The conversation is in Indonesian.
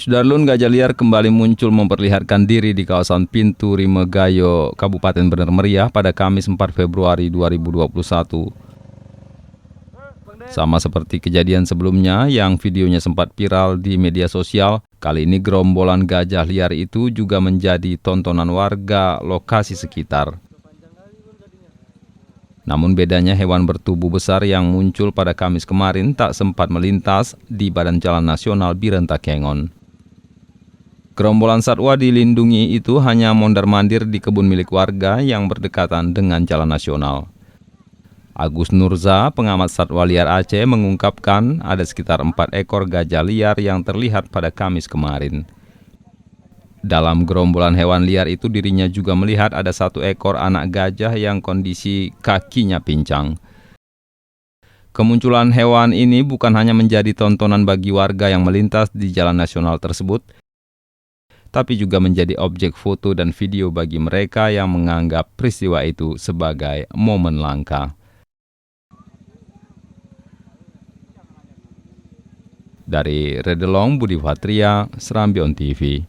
Sudarlun gajah liar kembali muncul memperlihatkan diri di kawasan Pintu Rimegayo, Kabupaten Bener Meriah pada Kamis 4 Februari 2021. Sama seperti kejadian sebelumnya yang videonya sempat viral di media sosial, kali ini gerombolan gajah liar itu juga menjadi tontonan warga lokasi sekitar. Namun bedanya hewan bertubuh besar yang muncul pada Kamis kemarin tak sempat melintas di Badan Jalan Nasional Birenta-Kengon. Gerombolan satwa dilindungi itu hanya mondar-mandir di kebun milik warga yang berdekatan dengan jalan nasional. Agus Nurza, pengamat satwa liar Aceh, mengungkapkan ada sekitar 4 ekor gajah liar yang terlihat pada Kamis kemarin. Dalam gerombolan hewan liar itu dirinya juga melihat ada 1 ekor anak gajah yang kondisi kakinya pincang. Kemunculan hewan ini bukan hanya menjadi tontonan bagi warga yang melintas di jalan nasional tersebut, tapi juga menjadi objek foto dan video bagi mereka yang menganggap peristiwa itu sebagai momen langka. Dari Redelong, Budi Fatria, Serambion TV.